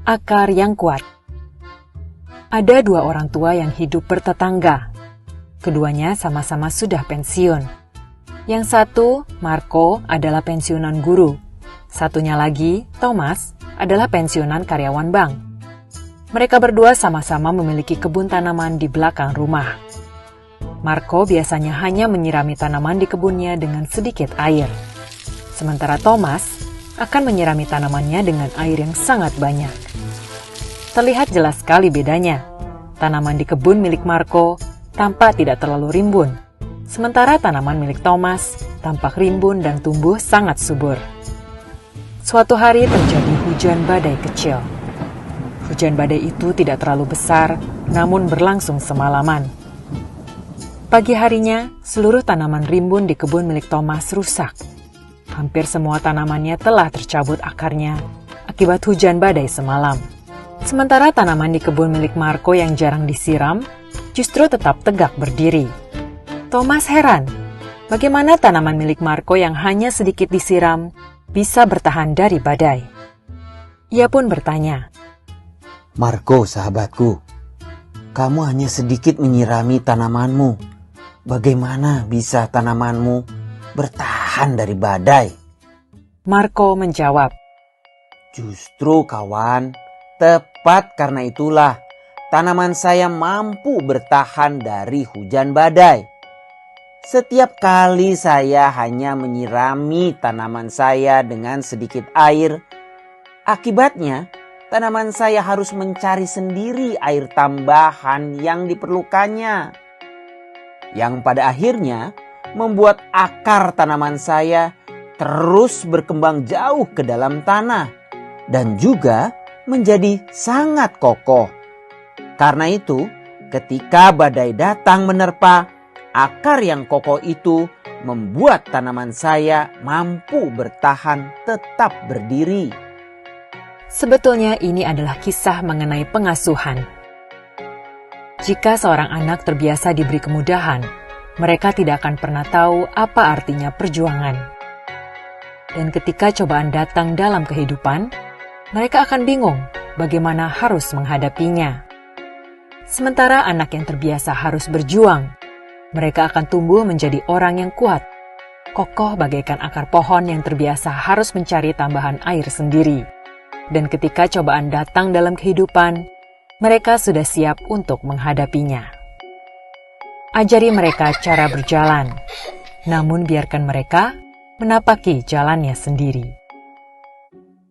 Akar yang kuat. Ada dua orang tua yang hidup bertetangga. Keduanya sama-sama sudah pensiun. Yang satu, Marco, adalah pensiunan guru. Satunya lagi, Thomas, adalah pensiunan karyawan bank. Mereka berdua sama-sama memiliki kebun tanaman di belakang rumah. Marco biasanya hanya menyirami tanaman di kebunnya dengan sedikit air. Sementara Thomas akan menyirami tanamannya dengan air yang sangat banyak. Terlihat jelas sekali bedanya. Tanaman di kebun milik Marco tampak tidak terlalu rimbun, sementara tanaman milik Thomas tampak rimbun dan tumbuh sangat subur. Suatu hari terjadi hujan badai kecil. Hujan badai itu tidak terlalu besar, namun berlangsung semalaman. Pagi harinya, seluruh tanaman rimbun di kebun milik Thomas rusak. Hampir semua tanamannya telah tercabut akarnya akibat hujan badai semalam. Sementara tanaman di kebun milik Marco yang jarang disiram justru tetap tegak berdiri. Thomas heran, bagaimana tanaman milik Marco yang hanya sedikit disiram bisa bertahan dari badai. Ia pun bertanya, "Marco, sahabatku, kamu hanya sedikit menyirami tanamanmu. Bagaimana bisa tanamanmu bertahan dari badai?" Marco menjawab, "Justru kawan, tepat karena itulah tanaman saya mampu bertahan dari hujan badai. Setiap kali saya hanya menyirami tanaman saya dengan sedikit air, akibatnya tanaman saya harus mencari sendiri air tambahan yang diperlukannya. Yang pada akhirnya membuat akar tanaman saya terus berkembang jauh ke dalam tanah dan juga menjadi sangat kokoh. Karena itu, ketika badai datang menerpa, akar yang kokoh itu membuat tanaman saya mampu bertahan tetap berdiri." sebetulnya ini adalah kisah mengenai pengasuhan. Jika seorang anak terbiasa diberi kemudahan, mereka tidak akan pernah tahu apa artinya perjuangan. Dan ketika cobaan datang dalam kehidupan, mereka akan bingung bagaimana harus menghadapinya. Sementara anak yang terbiasa harus berjuang, mereka akan tumbuh menjadi orang yang kuat, kokoh bagaikan akar pohon yang terbiasa harus mencari tambahan air sendiri. Dan ketika cobaan datang dalam kehidupan, mereka sudah siap untuk menghadapinya. Ajari mereka cara berjalan, namun biarkan mereka menapaki jalannya sendiri.